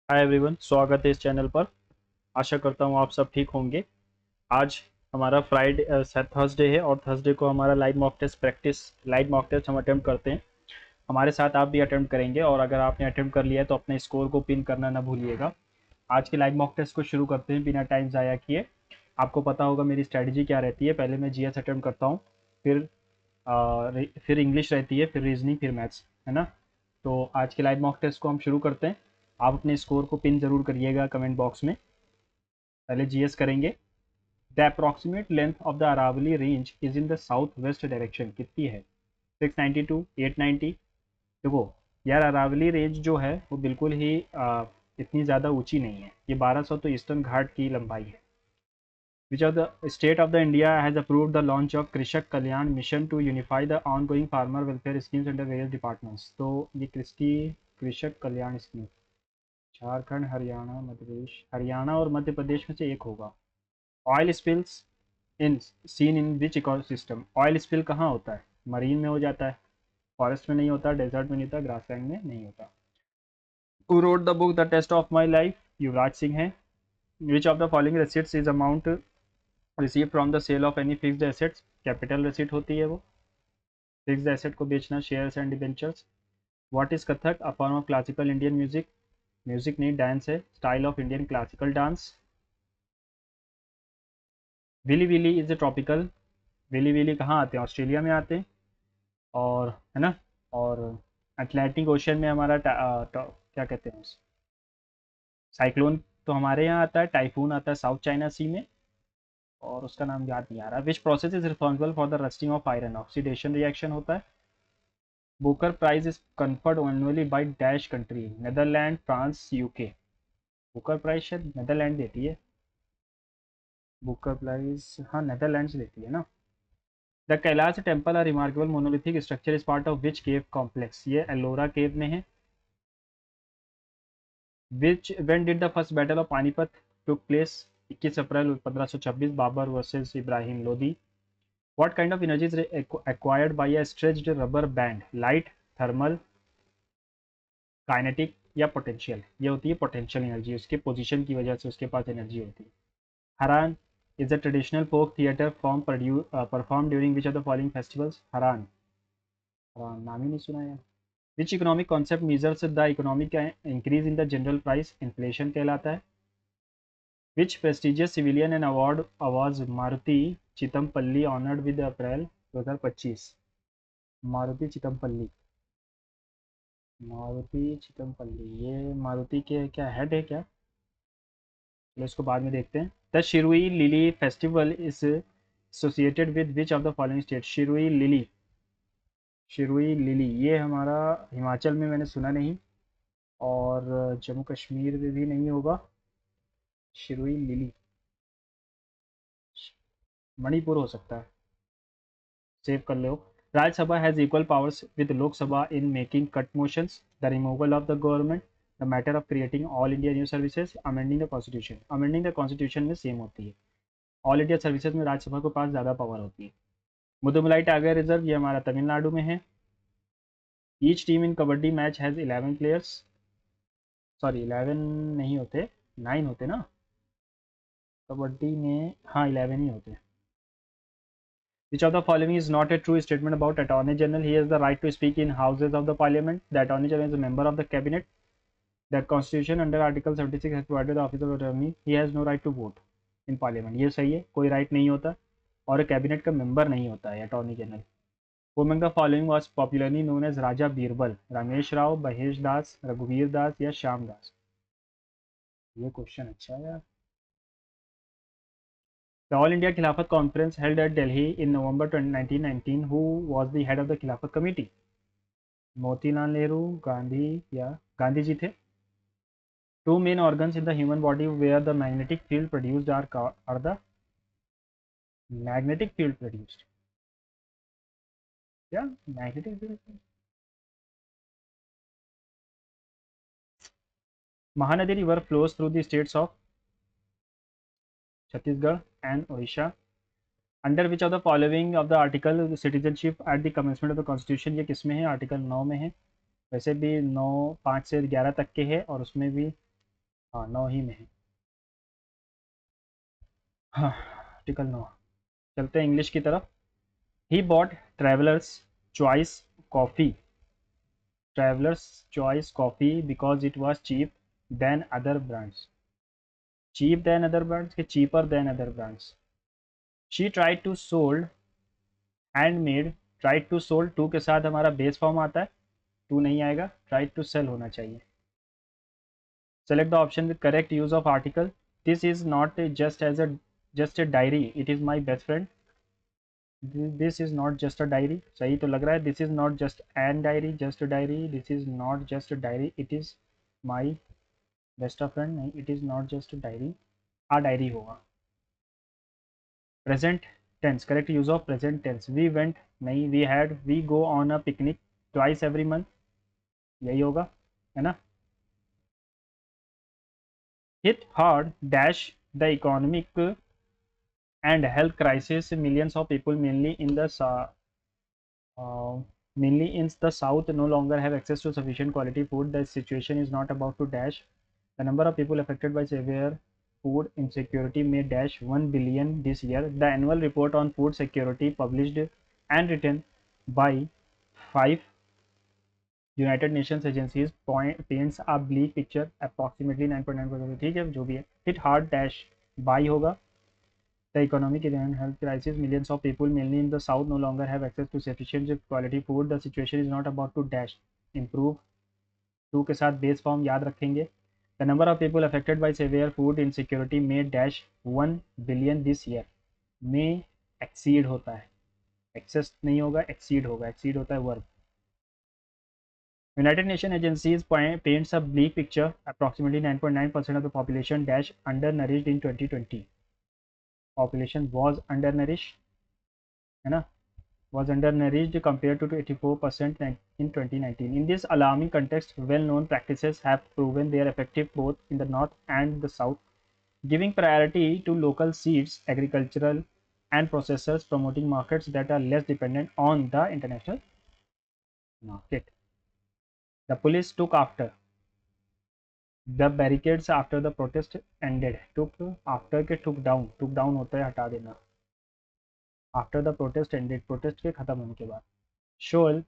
Hi everyone, स्वागत है इस चैनल पर। आशा करता हूँ आप सब ठीक होंगे। आज हमारा फ्राइडे थर्सडे है और थर्सडे को हमारा लाइव मॉक टेस्ट हम अटेम्प्ट करते हैं। हमारे साथ आप भी अटेम्प्ट करेंगे और अगर आपने अटेम्प्ट कर लिया है तो अपने स्कोर को पिन करना ना भूलिएगा। आज के लाइव मॉक टेस्ट को शुरू करते हैं बिना टाइम ज़ाया किए। आपको पता होगा मेरी स्ट्रैटेजी क्या रहती है। पहले मैं जीएस अटेम्प्ट करता हूँ, फिर फिर इंग्लिश रहती है, फिर रीजनिंग, फिर मैथ्स, है ना। तो आज के लाइव मॉक टेस्ट को हम शुरू करते हैं। आप अपने स्कोर को पिन ज़रूर करिएगा कमेंट बॉक्स में। पहले जीएस करेंगे। The approximate length of the Aravalli range is in the south west direction कितनी है? 692, 890। देखो यार, अरावली रेंज जो है वो बिल्कुल ही इतनी ज़्यादा ऊंची नहीं है। ये 1200 तो ईस्टर्न घाट की लंबाई है। Which of the state of the India has approved the launch of Krushak Kalyan mission to unify the ongoing farmer welfare schemes under various departments. तो ये किसकी कृषक कल्याण स्कीम? झारखंड, हरियाणा, मध्य प्रदेश। हरियाणा और मध्य प्रदेश में से एक होगा। Oil spills in seen in which ecosystem. Oil spill कहाँ होता है? मरीन में हो जाता है, फॉरेस्ट में नहीं होता, डेजर्ट में नहीं होता, ग्रासलैंड में नहीं होता। Who rode the book the test of my life? Yuvraj Singh है। Which of the following receipts is amount receive from the sale of any fixed assets? Capital receipt होती है वो। फिक्स्ड एसेट को बेचना, shares and debentures. What is Kathak? A form of classical Indian music. Music नहीं, dance है। Style of Indian classical dance. Willy willy is a tropical. Willy willy कहाँ आते हैं? ऑस्ट्रेलिया में आते हैं। और है ना। और अटलांटिक ओशन में हमारा क्या कहते हैं साइक्लोन तो हमारे यहाँ आता है। टाइफून आता है साउथ चाइना सी में, और उसका नाम याद नहीं आ रहा। Which process is responsible for the rusting of iron? Oxidation reaction होता है। Booker prize is conferred only by dash country? Netherland, France, UK. Booker prize शायद नेदरलैंड देती है। बुकर प्राइज, हाँ, नेदरलैंड्स देती है ना। The Kailash temple, a remarkable monolithic structure, is part of which cave complex? ये एलोरा केव में है। Which when did the first battle of Panipat took place? 21 April 1526, Babur versus Ibrahim Lodi. What kind of energy is acquired by a stretched rubber band? Light, thermal, kinetic या potential? ये होती है potential energy, उसके position की वजह से उसके पास एनर्जी होती है। हरान is a traditional folk theatre form perform during which of the following festivals? हरान। हरान नाम ही नहीं सुना यार। Which economic concept measures the economic increase in the general price? Inflation कहलाता है। Which prestigious civilian and award was Maruti Chittampalli honored with April 2025? Maruti Chitampalli. Maruti Chitampalli, ये मारुति के क्या हेड है क्या? चलो इसको बाद में देखते हैं। The Shirui lily festival is associated with which of the following state? Shirui lily. Shirui lily ये हमारा हिमाचल में मैंने सुना नहीं, और जम्मू कश्मीर में भी नहीं होगा। शिरुई लिली मणिपुर हो सकता है। सेव कर लो। Rajya Sabha has equal powers with Lok Sabha in making cut motions, the removal of the government, the matter of creating all India news services, amending the constitution. Amending the constitution में सेम होती है। ऑल इंडिया सर्विसेज में राज्यसभा के पास ज़्यादा power होती है। Mudumalai tiger reserve ये हमारा तमिलनाडु में है। Each team in kabaddi match has 11 players. Sorry, 11 नहीं होते, 9 होते ना कबड्डी में। हाँ, 11 ही होते। Which of the following is not a true statement about Attorney General? He has the right to speak in houses of the Parliament. The Attorney General is a member of the Cabinet. The Constitution under Article 76 has provided the office of attorney. He has no right to vote in Parliament. ये सही है, कोई right नहीं होता और cabinet का member नहीं होता है attorney general. Who among the following was popularly known as राजा बीरबल? रमेश राव, महेश दास, रघुवीर दास या श्याम दास? ये क्वेश्चन अच्छा है यार। The All India Khilafat Conference held at Delhi in November 1919. Who was the head of the Khilafat Committee? Motilal Nehru, Gandhi या गांधी जी थे। Two main organs in the human body where the magnetic field produced are the magnetic field produced. क्या magnetic field? Mahanadi river flows through the states of Chhattisgarh and Orissa. Under which of the following of the article citizenship at the commencement of the constitution? ये किसमें है? Article 9 में है। वैसे भी 9 5 से 11 तक के है और उसमें भी हाँ 9 ही में है। हाँ आर्टिकल 9। चलते हैं इंग्लिश की तरफ। He bought travellers choice coffee, travellers choice coffee because it was cheap than other brands, cheap than other brands के cheaper than other brands. She tried to sold handmade, tried to sold to के साथ हमारा base form आता है, to नहीं आएगा, tried to sell होना चाहिए। Select the option with correct use of article. This is not just a diary, it is my best friend. This is not just a diary, सही तो लग रहा है। This is not just an diary, just diary, this is not just diary, it is my best friend, नहीं it is not just diary, a diary होगा। Present tense, correct use of present tense. We went नहीं, we had, we go on a picnic twice every month, यही होगा, है ना। Hit hard dash the economic and health crisis, millions of people mainly in the south no longer have access to sufficient quality food. The situation is not about to dash, the number of people affected by severe food insecurity may dash 1 billion this year. The annual report on food security published and written by 5 United Nations agencies paints a bleak picture, approximately 9.9%। ठीक है जो भी है। Hit hard dash by होगा। The economic and health crisis, millions of people, mainly in the south, no longer have access to sufficient quality food. The situation is not about to dash improve, to के साथ base form याद रखेंगे। The number of people affected by severe food insecurity में dash 1 billion this year, में exceed होता है, access नहीं होगा, एक्सीड होगा, एक्सीड होता है verb. United Nations agencies paints a bleak picture, approximately 9.9% of the population dash undernourished in 2020, population was undernourished, है ना, was undernourished compared to 84% in 2019. In this alarming context, well-known practices have proven they are effective both in the north and the south, giving priority to local seeds, agricultural and processors, promoting markets that are less dependent on the international market. The police took after the barricades after the protest ended. Took after के took down होता है हटा देना। After the protest ended, protest के खत्म होने के बाद। Shoal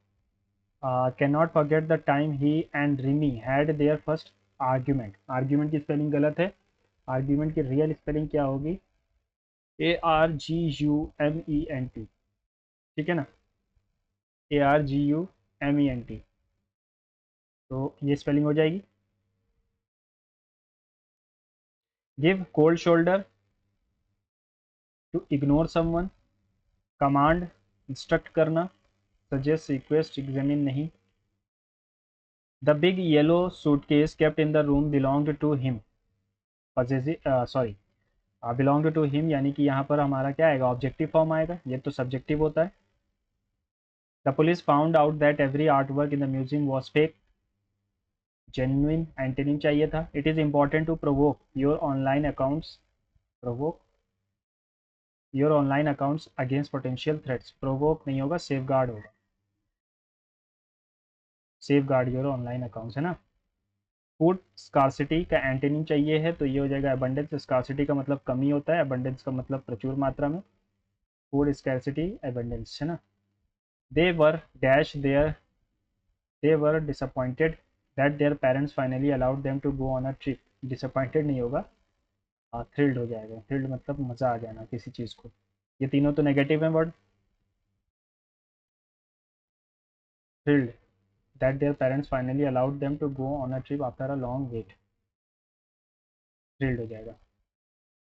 cannot forget the time he and Remy had their first argument. Argument की स्पेलिंग गलत है, argument की रियल स्पेलिंग क्या होगी, ARGUMENT, ठीक है ना, ARGUMENT, तो ये स्पेलिंग हो जाएगी। Give cold shoulder, to ignore someone, command instruct करना, सजेस्ट रिक्वेस्ट एग्जामिन नहीं। The big yellow suitcase kept in the room belonged to him, sorry belong to him, यानी कि यहाँ पर हमारा क्या आएगा, ऑब्जेक्टिव फॉर्म आएगा, ये तो सब्जेक्टिव होता है। The police found out that every art work in the museum was fake, genuine antonym चाहिए था। It is important to provoke your online accounts, provoke your online accounts against potential threats, provoke नहीं होगा, safe guard होगा, safe guard your online accounts, है ना। Food scarcity का antonym चाहिए है, तो ये हो जाएगा अबंडेंस। स्कार्सिटी का मतलब कमी होता है, अबंडेंस का मतलब प्रचुर मात्रा में। फूड स्कैर्सिटी अबंडेंस, है ना। they were dash their they were disappointed that their parents finally allowed them to go on a trip, disappointed नहीं होगा, thrilled हो जाएगा, thrilled मतलब मज़ा आ जाना किसी चीज़ को। ये तीनों तो नेगेटिव हैं word. thrilled that their parents finally allowed them to go on a trip after a long wait, thrilled हो जाएगा।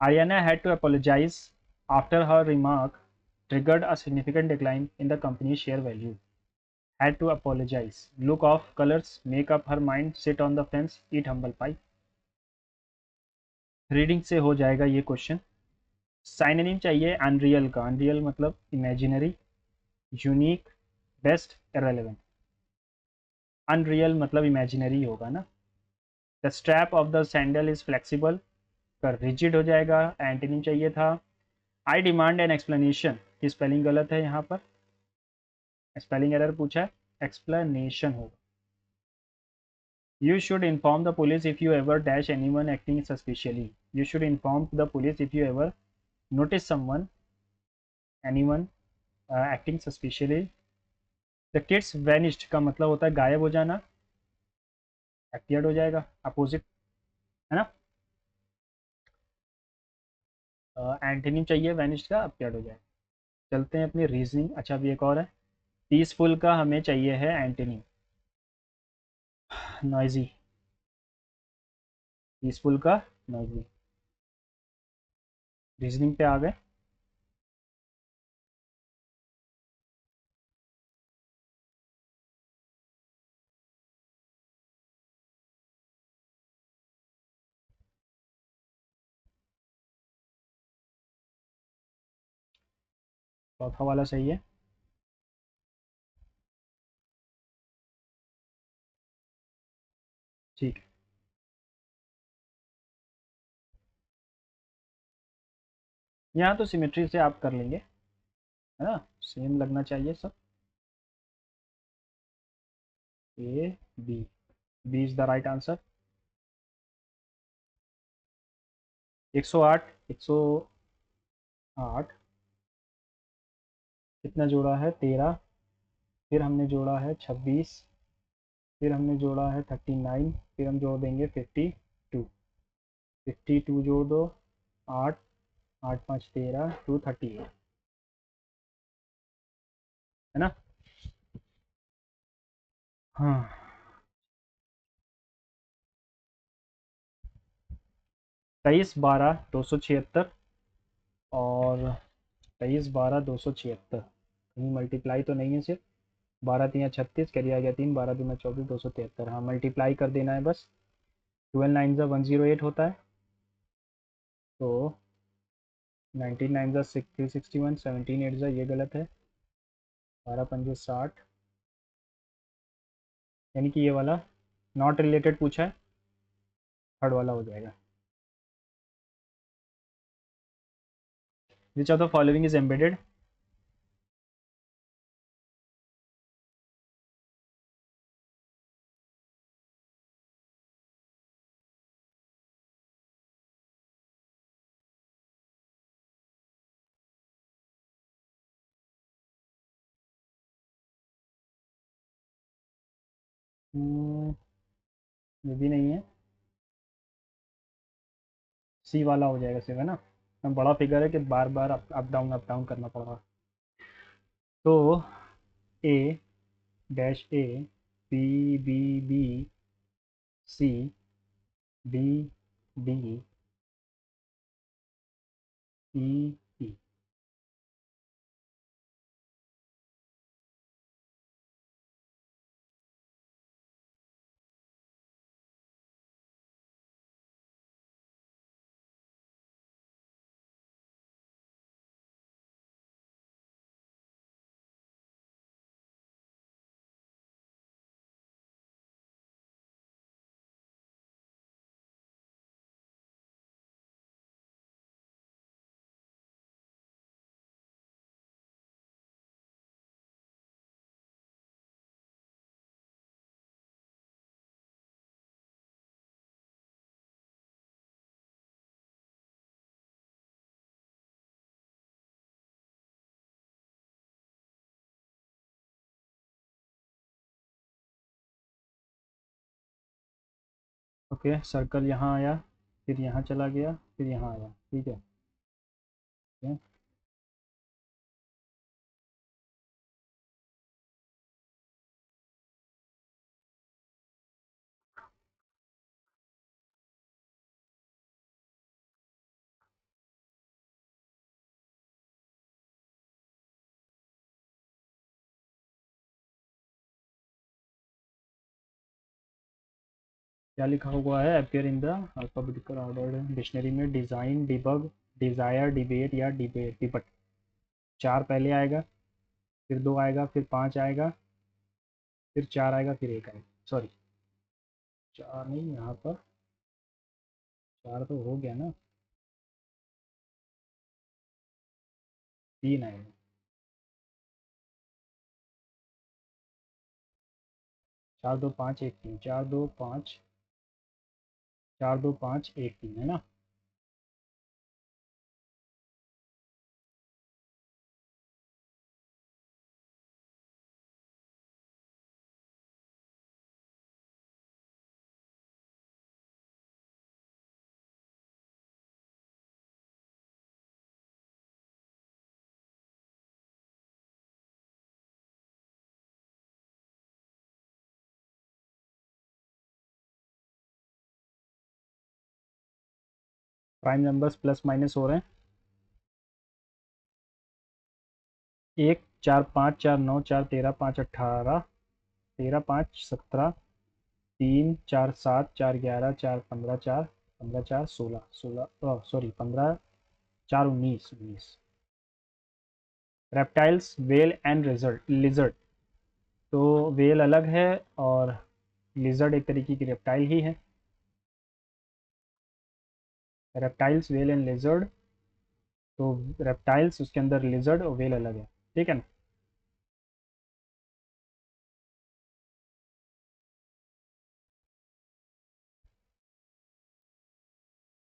Ariana had to apologize after her remark triggered a significant decline in the company's share value. Had to apologize, look off colors, make up her mind, sit on the fence, eat humble pie। Reading से हो जाएगा ये question. Synonym चाहिए unreal का, unreal मतलब imaginary, unique, best, irrelevant. Unreal मतलब imaginary होगा ना। The strap of the sandal is flexible का रिजिड हो जाएगा, एंटोनिम चाहिए था। आई डिमांड एन एक्सप्लेनेशन की स्पेलिंग गलत है, यहाँ पर स्पेलिंग एरर पूछा है, एक्सप्लेनेशन होगा। You should inform the police if you ever dash anyone acting suspiciously. You should inform the police if you ever notice someone, anyone acting suspiciously. The kids vanished का मतलब होता है गायब हो जाना, appeared हो जाएगा, अपोजिट है ना। एंटोनिम चाहिए वैनिश्ड का, appeared हो जाएगा। चलते हैं अपनी रीजनिंग। अच्छा अभी एक और है, पीसफुल का हमें चाहिए है एंटोनिम, नॉइजी। पीसफुल का नॉइजी। रीजनिंग पे आ गए। चौथा वाला सही है। ठीक है, यहाँ तो सिमेट्री से आप कर लेंगे, है ना, सेम लगना चाहिए सब। A B, B is the right answer. 108, 108 कितना जोड़ा है, 13, फिर हमने जोड़ा है 26, फिर हमने जोड़ा है 39, फिर हम जोड़ देंगे 52, 52 जोड़ दो, 8, 8 5 13, 238, है ना। हाँ, 23 12 276, और 23 12 276, कहीं मल्टीप्लाई तो नहीं है सिर्फ, 12 3 36, कैरी आ गया 3, 12 2 24, 273, हाँ मल्टीप्लाई कर देना है बस। 12 9 108 होता है, तो 19 9 361, 17 8 ये गलत है, 12 5 60, यानी कि ये वाला नॉट रिलेटेड पूछा है, थर्ड वाला हो जाएगा। विच of the following is embedded. ये भी नहीं है, सी वाला हो जाएगा सिर्फ, है ना। बड़ा फिगर है कि बार बार अप डाउन करना पड़ रहा। तो A dash A, B B B, C D D, E E. Okay, circle यहाँ आया, फिर यहाँ चला गया, फिर यहाँ आया, ठीक है। ओके, क्या लिखा हुआ है, appear in the alphabetical order dictionary में, डिज़ाइन, डिबग, डिज़ायर, डिबेट या डिबट। चार पहले आएगा, फिर दो आएगा, फिर पाँच आएगा, फिर चार आएगा, फिर एक आएगा, सॉरी चार नहीं, यहाँ पर चार तो हो गया ना, तीन आएगा। 4 2 5 1 3, 4 2 5 है ना। प्राइम नंबर्स प्लस माइनस हो रहे हैं। 1 4 5 4 9 4 13 5 18, 13 5 17, 3 4 7 4 11, 4 15, 4 15 4 16, 16 sorry 15 4 19 19। Reptiles, well and lizard. तो वेल अलग है और लिजर्ड एक तरीके की रेप्टाइल ही है। Reptiles, well and lizard. तो रेप्टाइल्स, उसके अंदर लिजर्ड और वेल अलग है, ठीक है ना।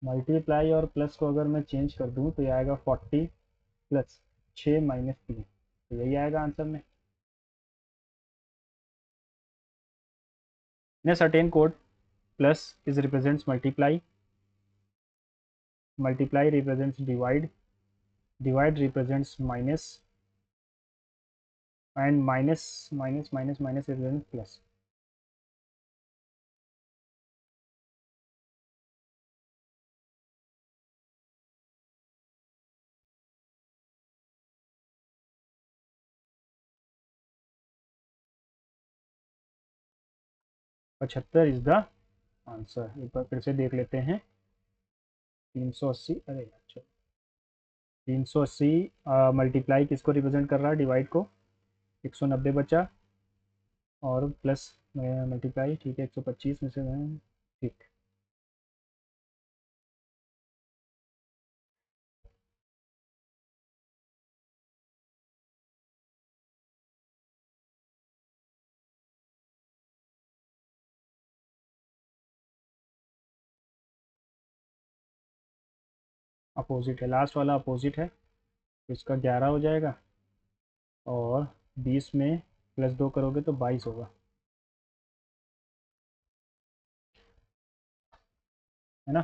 मल्टीप्लाई और प्लस को अगर मैं चेंज कर दूं तो ये आएगा 40 प्लस 6 - 3, तो यही आएगा आंसर में। In a certain code, plus is represents multiply, multiply represents divide, divide represents minus, and minus represents plus. पचहत्तर इज द आंसर। एक बार फिर से देख लेते हैं। 380, अरे अच्छा, 380 मल्टीप्लाई किसको रिप्रेजेंट कर रहा है, डिवाइड को। 190 बचा, और प्लस मल्टीप्लाई, ठीक है, 125 में से ठीक। अपोजिट है, लास्ट वाला अपोजिट है, तो इसका 11 हो जाएगा, और 20 में +2 करोगे तो 22 होगा, है ना।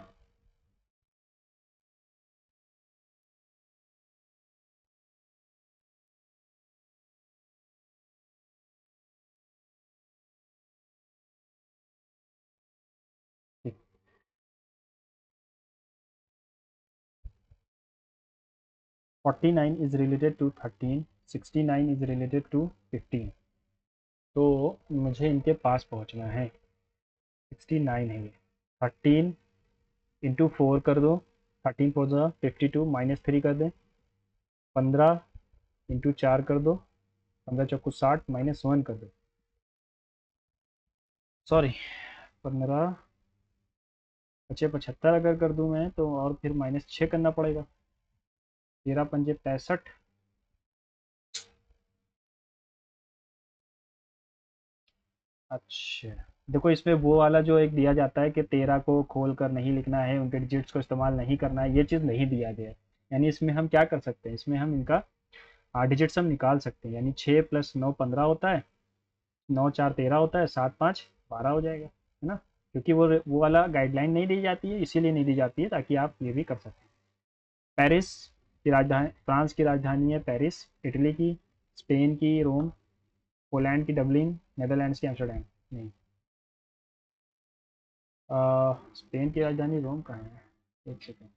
ठीक। 49 is related to 13, 69 is related to 15। तो मुझे इनके पास पहुंचना है। 69 है ये। 13 इंटू 4 कर दो, 13 4 52, -3 कर दें। 15 इंटू 4 कर दो, 15 चौको 60, -1 कर दो, सॉरी 15 पचे 75 अगर कर दूं मैं तो, और फिर -6 करना पड़ेगा। 13 पंजे 65। अच्छा, देखो इसमें वो वाला जो एक दिया जाता है कि 13 को खोल कर नहीं लिखना है, उनके डिजिट्स को इस्तेमाल नहीं करना है, ये चीज़ नहीं दिया गया है। यानी इसमें हम क्या कर सकते हैं, इसमें हम इनका डिजिट्स हम निकाल सकते हैं। यानी 6 + 9 15 होता है, 9 4 13 होता है, 7 5 12 हो जाएगा, है ना। क्योंकि वो वाला गाइडलाइन नहीं दी जाती है, इसीलिए नहीं दी जाती है, ताकि आप ये भी कर सकें। पेरिस की राजधानी, फ्रांस की राजधानी है पेरिस। इटली की, स्पेन की रोम, पोलैंड की डबलिन, नेदरलैंड्स की एम्स्टर्डम। नहीं, स्पेन की राजधानी रोम कहाँ है, एक सेकेंड।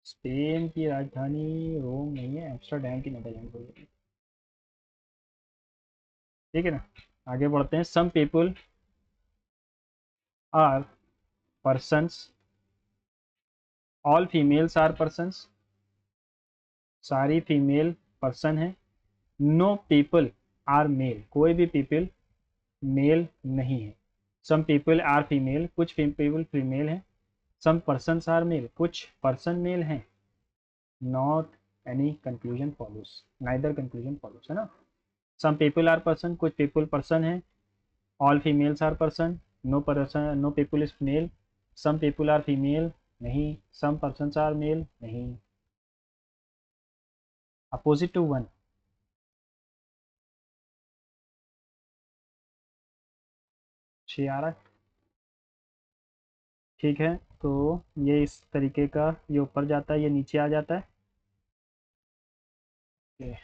स्पेन की राजधानी रोम नहीं है, एम्स्टर्डम की नेदरलैंड को। ठीक है ना। आगे बढ़ते हैं। Some people are persons, all females are persons, सारी फीमेल पर्सन है। नो पीपल आर मेल, कोई भी पीपल मेल नहीं है। सम पीपल आर फीमेल, कुछ पीपल फीमेल हैं। सम पर्सन्स आर मेल, कुछ पर्सन मेल हैं। Not any conclusion follows, neither conclusion follows, है ना। सम पीपल आर पर्सन, कुछ पीपल पर्सन है। All females are person, no person, no people is male. Some people are female, नहीं। Some person are male, नहीं। Opposite to one. छः आ रहा है, ठीक है। तो ये इस तरीके का, ये ऊपर जाता है, ये नीचे आ जाता है। ये,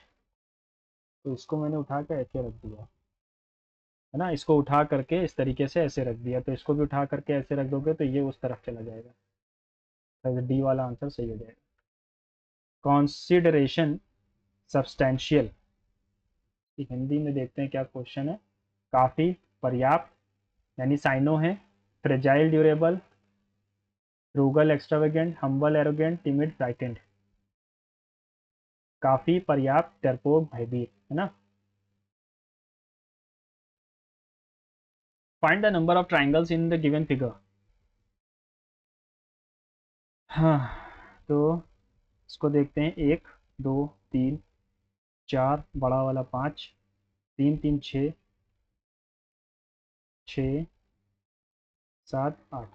तो इसको मैंने उठा के ऐसे रख दिया, है ना। इसको उठा करके इस तरीके से ऐसे रख दिया, तो इसको भी उठा करके ऐसे रख दोगे तो ये उस तरफ चला जाएगा, तो डी वाला आंसर सही हो जाएगा। कॉन्सिडरेशन सब्सटैंशियल, हिंदी में देखते हैं क्या क्वेश्चन है। काफ़ी, पर्याप्त, यानी साइनो है। Fragile durable, frugal extravagant, humble arrogant, timid frightened. काफ़ी, पर्याप्त, डरपोक, भयभीत, है ना। Find the number of triangles in the given figure. हाँ, तो इसको देखते हैं। एक, दो, तीन, चार, बड़ा वाला पाँच, तीन तीन छः, छः, सात, आठ।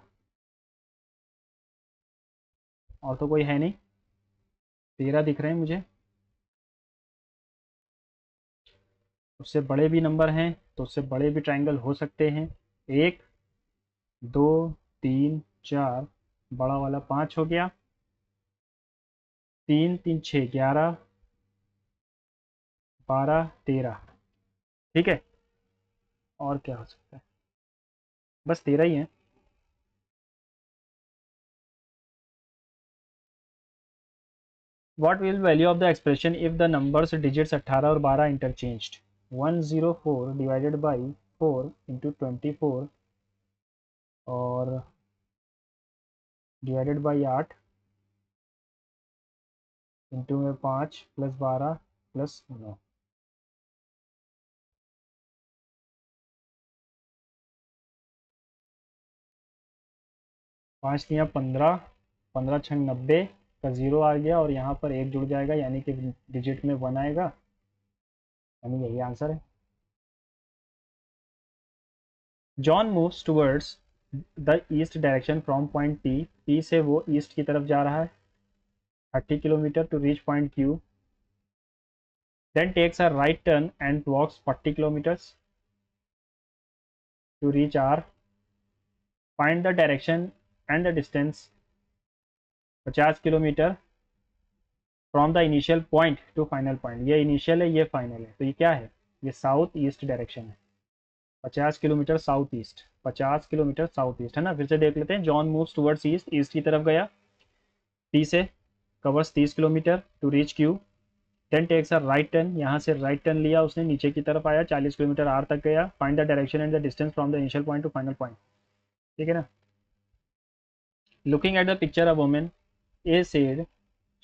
और तो कोई है नहीं। 13 दिख रहे हैं मुझे। उससे बड़े भी नंबर हैं, तो उससे बड़े भी ट्राइंगल हो सकते हैं। एक, दो, तीन, चार, बड़ा वाला पाँच हो गया। तीन तीन छः, 11, 12, 13। ठीक है। और क्या हो सकता है, बस 13 ही है। What will value of the expression if the numbers digits 18 और 12 interchanged? 104 divided by 4 into 24 और डिवाइडेड बाई 8 इंटू में 5 प्लस 12 प्लस 9। 5 दिया 15, 15 छः 90 का ज़ीरो आ गया और यहाँ पर एक जुड़ जाएगा, यानी कि डिजिट में 1 आएगा, यानी यही आंसर है। John moves towards the east direction from point P, P से वो ईस्ट की तरफ जा रहा है 30 kilometre to reach point Q, then takes a right turn and walks 40 kilometers to reach R. Find the direction and the distance 50 kilometre from the initial point to final point. ये initial है, ये final है, तो ये क्या है, ये south east direction है। 50 kilometre south east, 50 kilometre south east, है ना। फिर से देख लेते हैं। John moves towards east, east की तरफ गया टी से, covers 30 kilometre to reach Q, then takes a right turn, यहाँ से राइट टर्न लिया उसने, नीचे की तरफ आया 40 किलोमीटर आर तक गया। Find the direction and the distance from the initial point to final point. ठीक है ना। Looking at the picture a woman, A said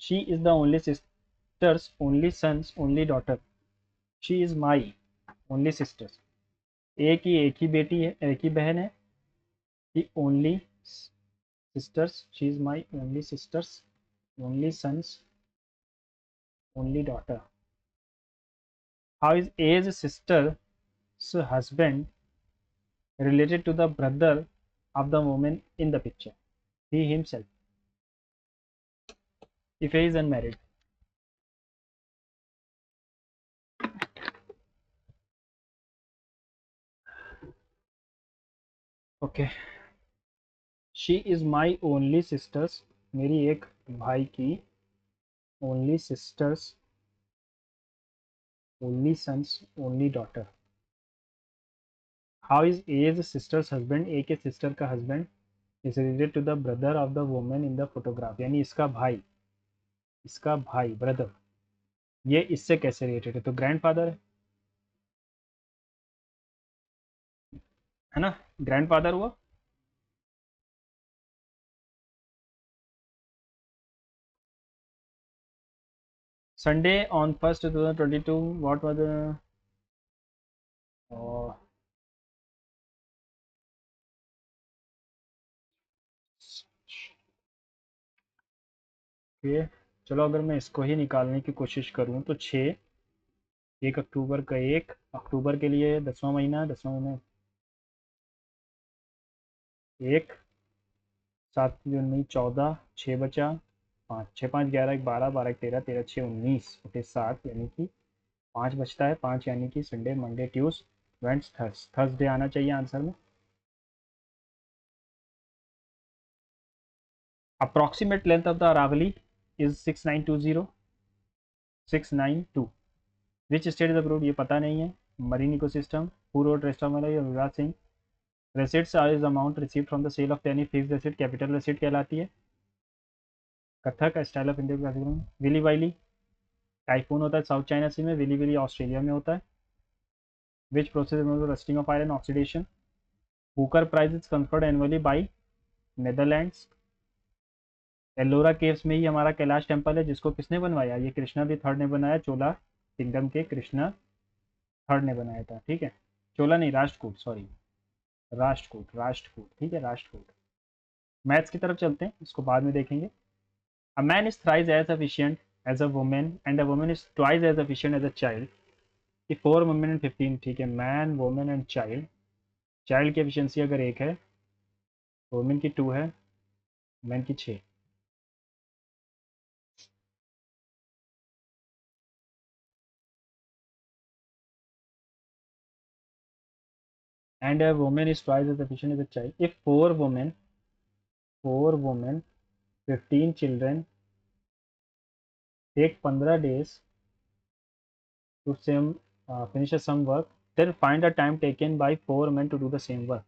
she is the only sisters only sons only daughter, she is my only sisters. एक ही बेटी है, एक ही बहन है। The only sisters, she is my only sisters only sons only daughter. How is A's sister husband related to the brother of the woman in the picture? He himself, if he is unmarried. Okay. She is my only sisters, मेरी एक भाई की, only sisters, only sons, only daughter. How is A's sister's husband, A के sister का husband is related to the brother of the woman in the photograph? यानी इसका भाई brother, ये इससे कैसे रिलेटेड है, तो ग्रैंडफादर है ना, ग्रैंडफादर हुआ। Sunday on 1st 2022, what was the uh, ये, चलो अगर मैं इसको ही निकालने की कोशिश करूं तो 6 1 अक्टूबर का 1 अक्टूबर के लिए 10वां महीना, 10वां महीना 1, 7 जून 14, 6 बचा 5, 6 5 11 12 12 13 13 6 19 बटे 7 यानी कि 5 बचता है, 5 यानी कि Sunday Monday Tuesday Wednesday Thursday आना चाहिए आंसर में। Approximate length of the Aravalli is 6920, 692। Which state is approved, ये पता नहीं है। Marine ecosystem, who road restaurant या Yuvraj Singh. Receipts are is amount receive from the sale of any fix receipt, capital receipt कहलाती है। Kathak style of India classical. Willy willy typhoon होता है south China सी में, विली विली ऑस्ट्रेलिया में होता है। Which process rusting of iron oxidation. Booker prize is conferred annually by Netherlands. Ellora caves में ही हमारा कैलाश टेम्पल है, जिसको किसने बनवाया, ये कृष्णा दी थर्ड ने बनाया, चोला किंगडम के कृष्णा थर्ड ने बनाया था, ठीक है। चोला नहीं, राष्ट्रकूट, सॉरी, राष्ट्रकूट, राष्ट्रकूट, ठीक है, राष्ट्रकूट। मैथ्स की तरफ चलते हैं, इसको बाद में देखेंगे। A man is thrice as efficient as a woman and a woman is twice as efficient as a child. कि 4 वुमेन एंड 15, ठीक है, man woman and child. Child की एफिशिएंसी अगर 1 है, वुमेन की 2 है, मैन की 6। And a woman is twice as efficient as a child if 4 women 15 children take 15 days to finish some work, then find the time taken by 4 men to do the same work।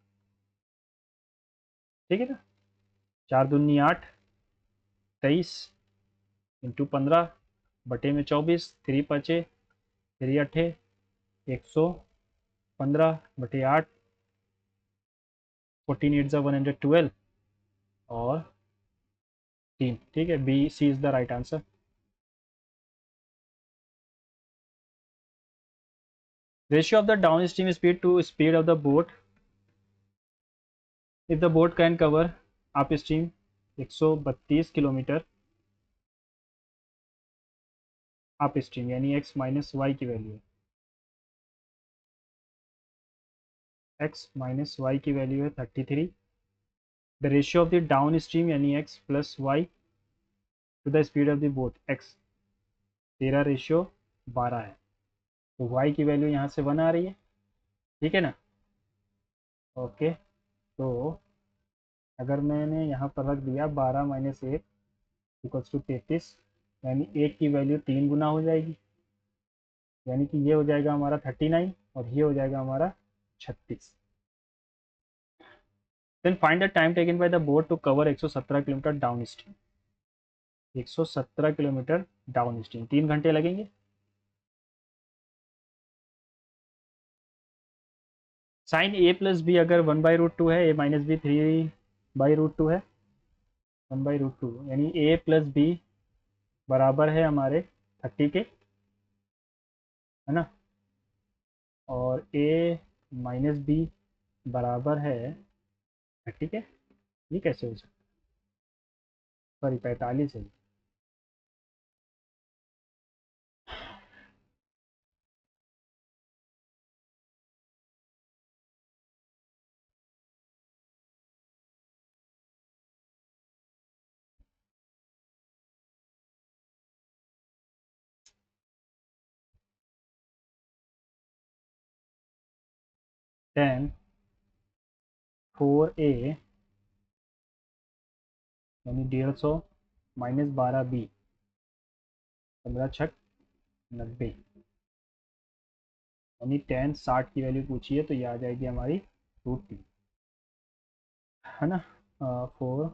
ठीक है ना। 4 दूनी 8, 23 into 15 बटे में 24, 3 5 3 8 115 बटे 8, 14 8 112 और 3, ठीक है, B C is the right answer. Ratio of the down stream speed to speed of the boat, if the boat can cover up stream 132 kilometre up stream, यानी एक्स माइनस वाई की value है, x minus y की value है 33। The ratio of the down stream यानी x plus y to the speed of the boat x, 13:12 है, तो Y की value यहाँ से 1 आ रही है, ठीक है ना। ओके, तो अगर मैंने यहाँ पर रख दिया 12 - 1 इक्वल्स टू 33, यानी 1 की वैल्यू 3 गुना हो जाएगी, यानी कि ये हो जाएगा हमारा 39 और ये हो जाएगा हमारा 36। Then find the time taken by the boat to cover 117 kilometre downstream, 117 kilometre downstream, 3 घंटे लगेंगे। साइन ए प्लस बी अगर 1/√2 है, ए माइनस बी 3/√2 है, 1/√2, यानी ए प्लस बी बराबर है हमारे 30 के, है ना, और ए माइनस बी बराबर है 30 के। ये कैसे हो सकता है, सॉरी 45 है। 10 4 ए यानी 150 माइनस 12 बी, 15 6 90, यानी 10 60 की वैल्यू पूछी है, तो ये आ जाएगी हमारी √3, है ना। 4,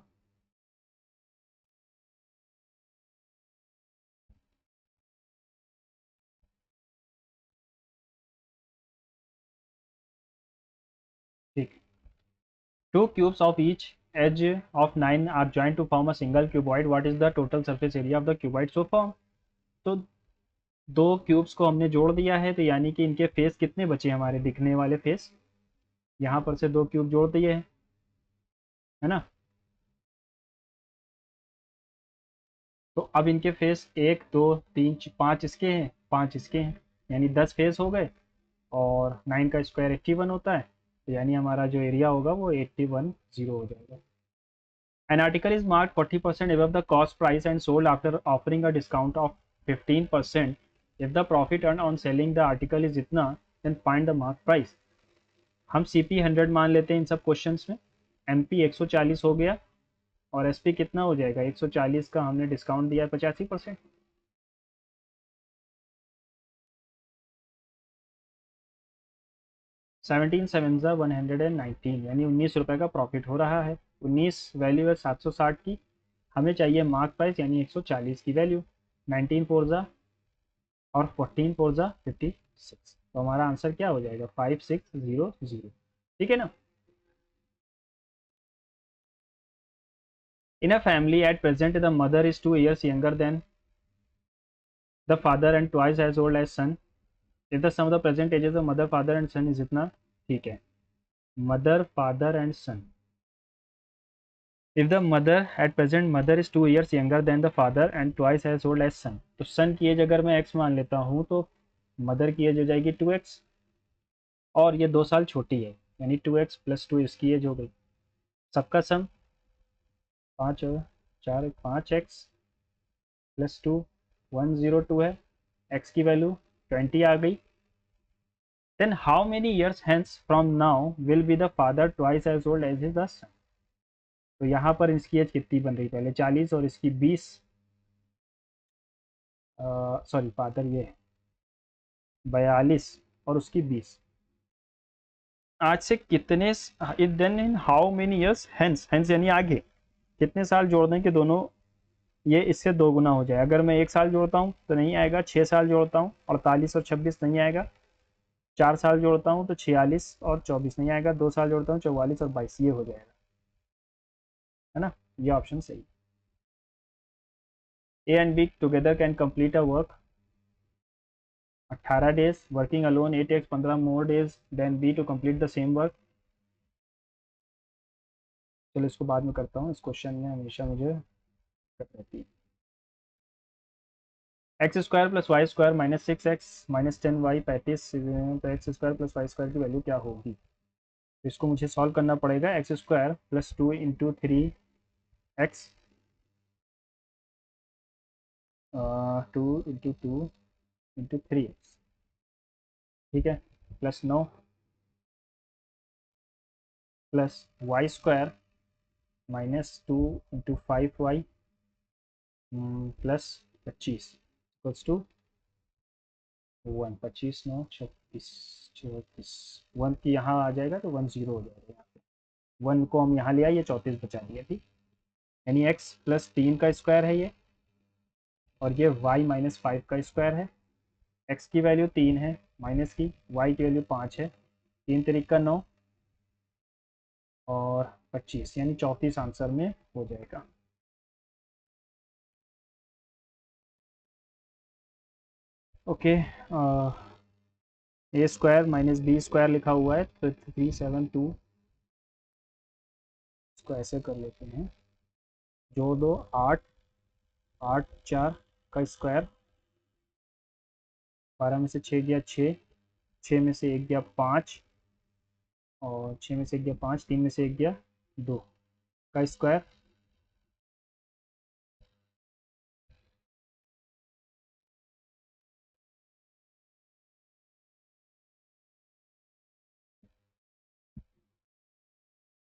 ठीक। Two cubes of each edge of 9 are joined to form a single cuboid. What is the total surface area of the cuboid so formed? तो दो क्यूब्स को हमने जोड़ दिया है, तो यानी कि इनके फेस कितने बचे हमारे दिखने वाले फेस, यहाँ पर से 2 क्यूब जोड़ दिए हैं, है ना। तो अब इनके फेस 1 2 3 5 इसके हैं, 5 इसके हैं, यानी 10 फेस हो गए, और 9 का स्क्वायर 81 होता है, तो यानी हमारा जो एरिया होगा वो 81 जीरो हो जाएगा। An article is marked 40% above the cost price and sold after offering a discount of 15%. If the profit earned on selling the article is इतना, then find the mark price. हम CP 100 मान लेते हैं इन सब questions में, MP 140 हो गया, और SP कितना हो जाएगा, 140 का हमने डिस्काउंट दिया है 85%। 17 7 119, यानी 19 रुपये का प्रॉफिट हो रहा है। 19 वैल्यू है 760 की, हमें चाहिए मार्क प्राइस यानी 140 की वैल्यू। 19 फोर ज़ा और 14 फोर ज़ा 56, तो हमारा आंसर क्या हो जाएगा, 5600। ठीक है ना। In a family at present the mother is 2 years younger than the father and twice as old as son. If the sum of the present ages of mother father and son is इतना, ठीक है, mother father and son. If the mother at present mother is 2 years younger than the father and twice as old as son, तो son की as अगर मैं x मान लेता हूँ तो मदर की एज हो जाएगी 2x, और ये 2 साल छोटी है, यानी 2x प्लस 2 इसकी एज हो गई। सबका सम 5 4 5x प्लस 2 102 है, x की वैल्यू 20 आ गई। Then how many years hence from now will be the father twice as old as his son? तो यहाँ पर इसकी एज कितनी बन रही, पहले 40 और इसकी 20, सॉरी फादर ये 42 और उसकी 20। आज से कितने, it then in how many years hence, hence यानी आगे कितने साल जोड़ दें कि दोनों ये इससे 2 गुना हो जाए। अगर मैं 1 साल जोड़ता हूँ तो नहीं आएगा, 6 साल जोड़ता हूँ 48 और 26 नहीं आएगा, 4 साल जोड़ता हूँ तो 46 और 24 नहीं आएगा, 2 साल जोड़ता हूँ 44 और 22, ये हो जाएगा, है ना। ये ऑप्शन सही। A and B together can complete a work 18 days, working alone 8 takes 15 more days than B to complete the same work. चलो इसको बाद में करता हूँ, इस क्वेश्चन में हमेशा मुझे रहती है। X square plus y square minus 6x minus 10y 35, तो x square plus y square की वैल्यू क्या होगी। तो इसको मुझे सॉल्व करना पड़ेगा। X square plus 2 into 3x, 2 into 2 into 3x, ठीक है, plus 9 plus y square minus 2 into 5y plus 25 equals to 1। 25 9 36 34, 1 की यहाँ आ जाएगा तो 10 हो जाएगा, यहाँ पे 1 को हम यहाँ ले आइए, 34 बचा दिया, ठीक। यानी x प्लस 3 का स्क्वायर है ये, और ये y माइनस 5 का स्क्वायर है। x की वैल्यू 3 है माइनस की, y की वैल्यू 5 है, 3 तरीक का 9 और 25, यानी 34 आंसर में हो जाएगा। ओके, ए स्क्वायर माइनस बी स्क्वायर लिखा हुआ है, तो 372, इसको ऐसे कर लेते हैं, जोड़ दो 8 8 4 का स्क्वायर, 12 में से 6 गया 6, 6 में से 1 गया 5, और 6 में से 1 गया 5, 3 में से 1 गया 2 का स्क्वायर,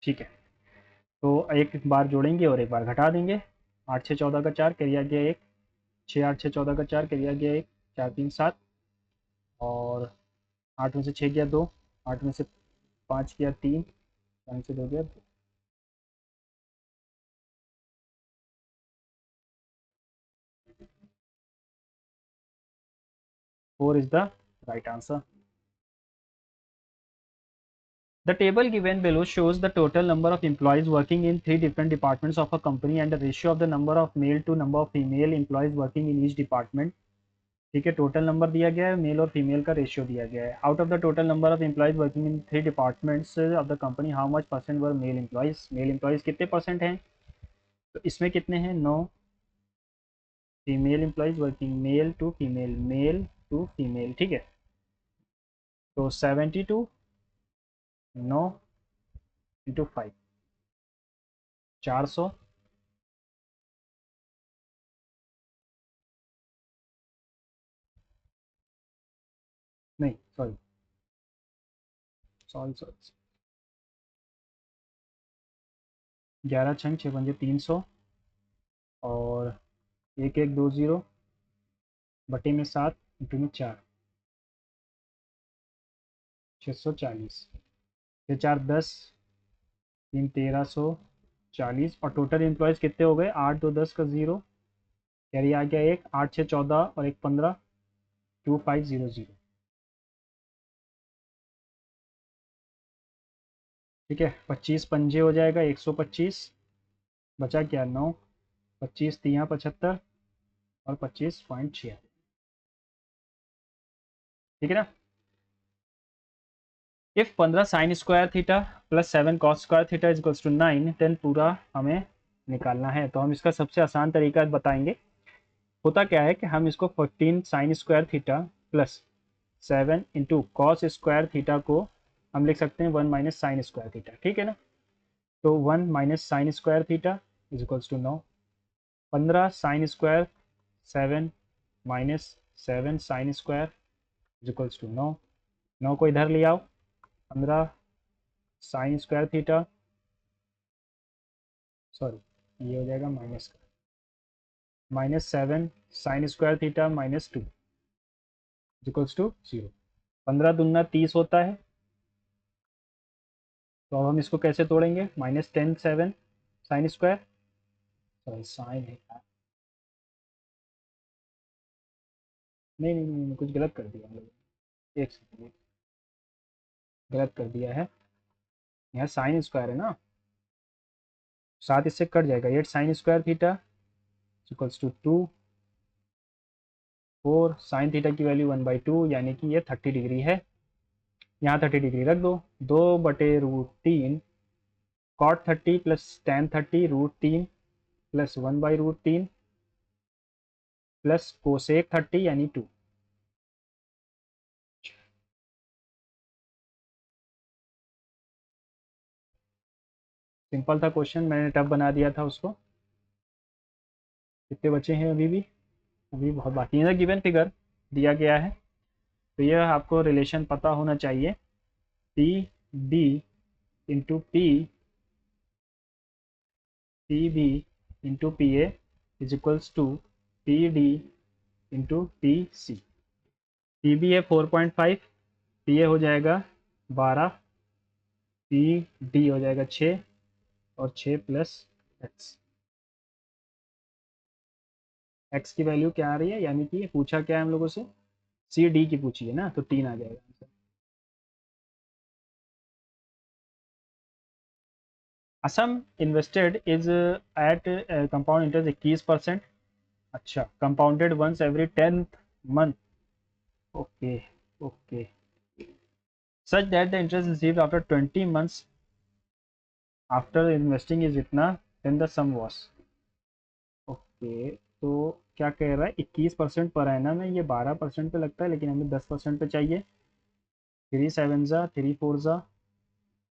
ठीक है। तो एक बार जोड़ेंगे और एक बार घटा देंगे। 8 6 14 का 4 करिया गया 1, 6 8 6 14 का 4 करिया गया 1, 4 3 7, और 8 में से 6 गया 2, 8 में से 5 गया 3, 5 में से 2 गया 2। Four is the right answer. The table given below shows the total number of employees working in 3 different departments of a company and the ratio of the number of male to number of female employees working in each department। ठीक है, total number दिया गया है, mail और female का ratio दिया गया है। Out of the total number of employees working in 3 departments of the company how much percent were male employees, male employees कितने परसेंट हैं, तो इसमें कितने हैं 9, female employees working male to female ठीक है। तो 72 9 इंटू 5 400 नहीं सॉरी सॉरी सॉरी 11 छंग 6 पंजे 300 और 1120 बटे में 7 इंटू में 4 640 6 4 10 3 1340 और टोटल एम्प्लॉयज़ कितने हो गए 8 2 10 का 0 कैरी आ गया 1 8 6 14 और 1 15 2500 ठीक है 25 पंजे हो जाएगा 125 बचा क्या 9 25 तिया 75 और 25.6 ठीक है ना। If 15 sine square theta plus 7 cos square theta is equals to 9 then पूरा हमें निकालना है। तो हम इसका सबसे आसान तरीका बताएंगे। होता क्या है कि हम इसको 14 sign square theta plus 7 into cos square theta को हम लिख सकते हैं 1 माइनस साइन स्क्वायर थीटा ठीक है ना। तो 1 minus sine square theta is equals to 9 15 sine square 7 minus 7 sine square is equals to 9 9 को इधर ले आओ 15 साइन स्क्वायर थीटा सॉरी ये हो जाएगा माइनस का minus 7 sine square theta minus 2 equals to 0 15 दूना 30 होता है। तो अब हम इसको कैसे तोड़ेंगे -10 7 साइन स्क्वायर सॉरी साइन है नहीं कुछ गलत कर दिया हम लोग एक सेकंड गलत कर दिया है। यहाँ साइन स्क्वायर है ना 7 इससे कट जाएगा 8 sine square theta equals to 2 4 sine theta की वैल्यू 1/2 यानी कि ये 30 डिग्री है। यहाँ 30 डिग्री रख दो 2/√3 cot 30 plus ten 30 √3 plus 1/√3 plus cosec 30 यानी 2 सिंपल था क्वेश्चन मैंने टफ बना दिया था उसको। कितने बचे हैं अभी बहुत बाकी है। गिवन फिगर दिया गया है तो यह आपको रिलेशन पता होना चाहिए P D into P B into P A is equals to P D into P C. P B है 4.5 पी ए हो जाएगा 12 पी डी हो जाएगा 6 और 6 प्लस एक्स एक्स की वैल्यू क्या आ रही है यानी कि पूछा क्या है हम लोगों से सी डी की पूछी है ना तो 3 आ जाएगा answer. A sum invested is at compound interest 21%। अच्छा compounded once every 10th month okay okay such that the interest received after 20 months after investing is इतना then the sum was okay. तो क्या कह रहा है 21% पर एनम है ये 12% पे लगता है लेकिन हमें 10% पे चाहिए 3 7 ज़ा 3 4 ज़ा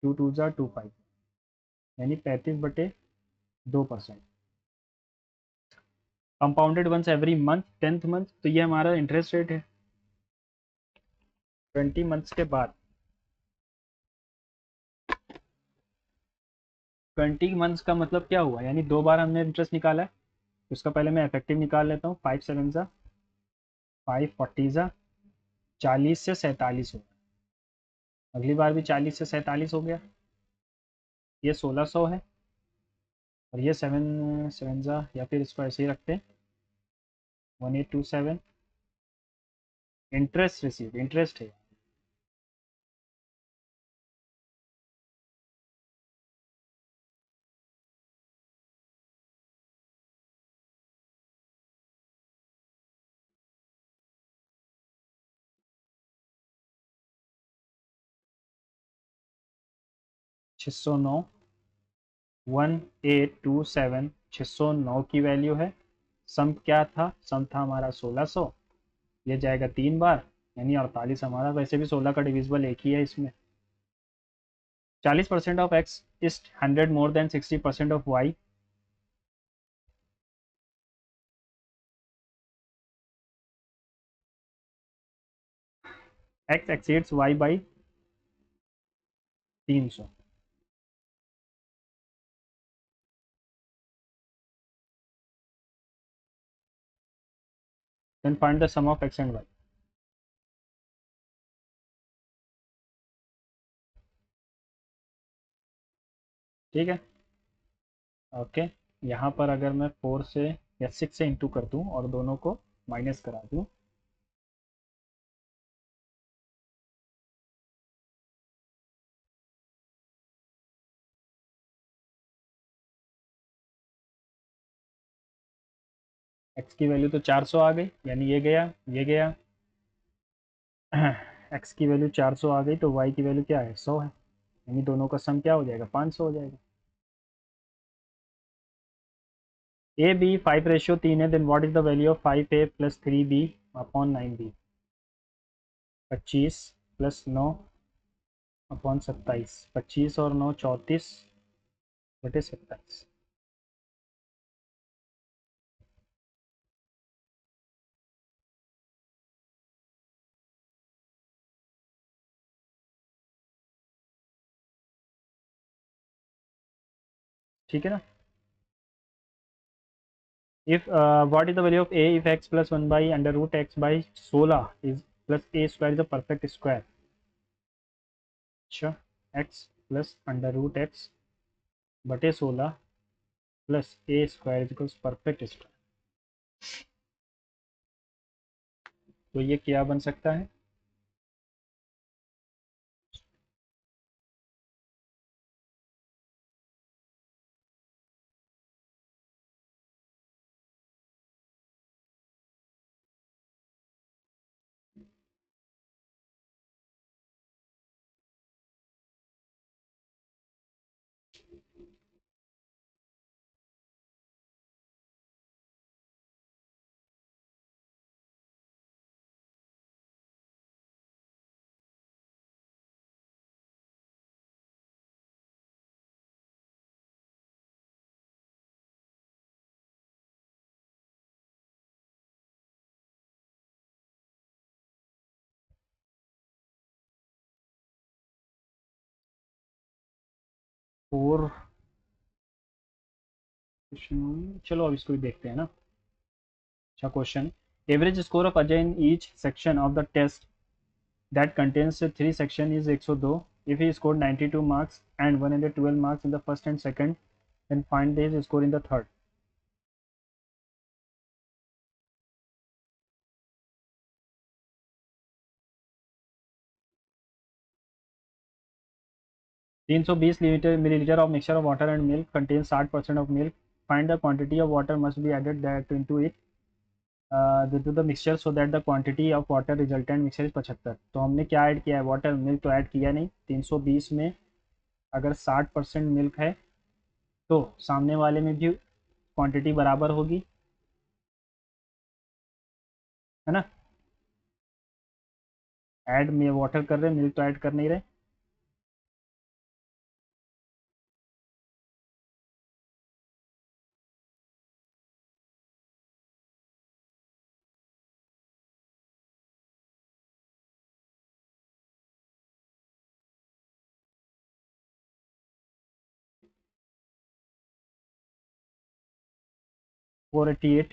2 2 ज़ा 2 5 यानी 35/2%। Compounded once every month 10th month तो ये हमारा इंटरेस्ट रेट है 20 मंथ्स के बाद 20 मंथ्स का मतलब क्या हुआ यानी 2 बार हमने इंटरेस्ट निकाला है। तो इसका पहले मैं इफेक्टिव निकाल लेता हूँ 5 7 ज़ा 5 40 ज़ा 40 से 47 हो अगली बार भी 40 से 47 हो गया ये 1600 है और ये 7 7 ज़ा या फिर इसको ऐसे ही रखते हैं 1827 इंटरेस्ट रिसीव इंटरेस्ट है 609 1827 609 की वैल्यू है। सम क्या था सम था हमारा 1600 ये जाएगा 3 बार यानी 48 हमारा, वैसे भी 16 का डिविजिबल एक ही है इसमें। 40% of x is 100 more than 60% of y. X exceeds y by 300। Then find the sum of x and y. ठीक है, ओके। यहाँ पर अगर मैं 4 से या 6 से इंटू कर दूँ और दोनों को माइनस करा दूँ, एक्स की वैल्यू तो 400 आ गई, यानी ये गया ये गया। एक्स की वैल्यू 400 आ गई तो वाई की वैल्यू क्या है, 100 है, यानी दोनों का सम क्या हो जाएगा, 500 हो जाएगा। ए बी 5:3 है, then what is the value of 5a plus 3b upon 9b। 25 plus 9 upon 27, 25 और 9 34 बटे 27। ठीक है ना। if what is the value of a if x plus 1 by under root x by 16 is plus a square is a perfect square। अच्छा, x plus under root x बटे 16 plus a square is equals perfect square. तो ये क्या बन सकता है, 4। चलो अब इसको भी देखते हैं ना। अच्छा question, average score of Ajay in each section of the test that contains 3 section is 102 if he scored 92 marks and 112 marks in the first and second, then find his score in the third। 320 milliliter of mixture of water and milk contains 60% of milk। Find the quantity of water must be added that into it to the mixture so that the quantity of water resultant mixture is 75। तो हमने क्या add किया है, water, milk तो add किया नहीं। 320 में अगर 60% मिल्क है तो सामने वाले में भी क्वांटिटी बराबर होगी, है ना। ऐड में वाटर कर रहे हैं, मिल्क तो ऐड कर नहीं रहे। 488,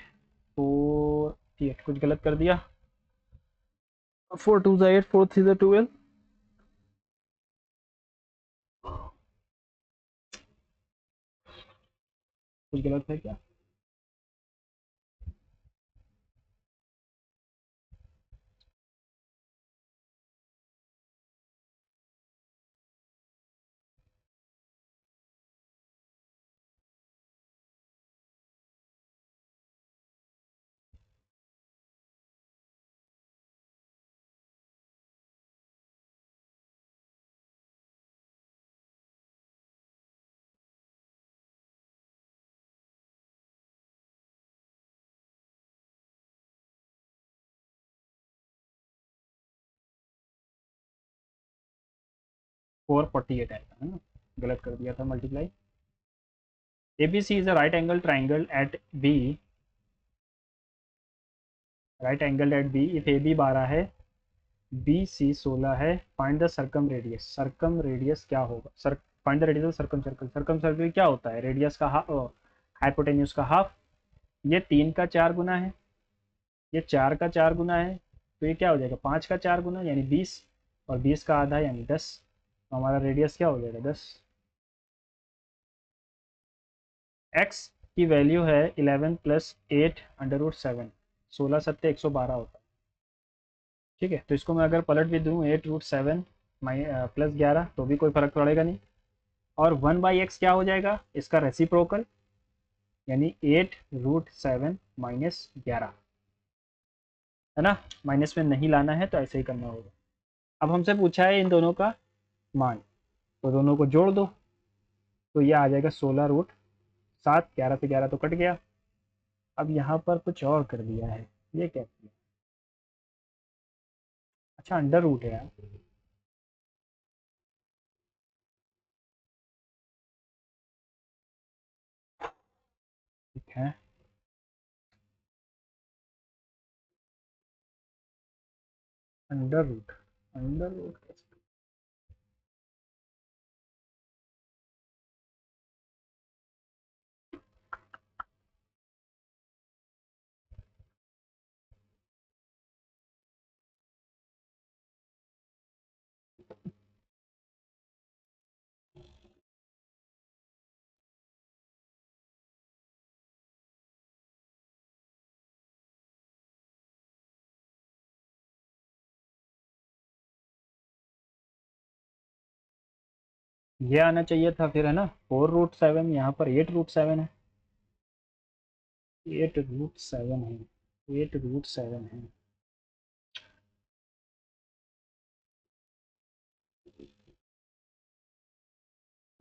488 कुछ गलत कर दिया। 4 2 8, 4 3 12। कुछ गलत है क्या। 448 आएगा, है ना, गलत कर दिया था multiply. A B C is a right angle triangle at B, right angle at B if A B 12 है, बी सी 16 है, find the circumradius. Circumradius क्या होगा, sir find the radius of circumcircle. Circumcircle क्या होता है, radius का half, hypotenuse का half. ये 3 का 4 गुना है, ये 4 का 4 गुना है, तो ये क्या हो जाएगा 5 का 4 गुना यानी 20, और 20 का आधा यानी 10, तो हमारा रेडियस क्या हो जाएगा 10। एक्स की वैल्यू है 11 प्लस 8 अंडर रूट 7, 16 7 112 होता है। ठीक है, तो इसको मैं अगर पलट भी दूँ 8 रूट 7 प्लस 11 तो भी कोई फर्क पड़ेगा नहीं। और 1/x क्या हो जाएगा, इसका रेसिप्रोकल, यानी 8 रूट 7 माइनस 11, है ना, माइनस में नहीं लाना है तो ऐसे ही करना होगा। अब हमसे पूछा है इन दोनों का मान, तो दोनों को जोड़ दो, तो ये आ जाएगा 16 रूट 7, 11 से 11 तो कट गया। अब यहाँ पर कुछ और कर दिया है, ये क्या किया, अच्छा अंडर रूट है यार, ठीक है। अंडर रूट, अंडर रूट कैसे, ये आना चाहिए था फिर, है ना, 4 रूट 7, यहाँ पर 8 रूट 7 है, 8 रूट 7 है, 8 रूट 7 है।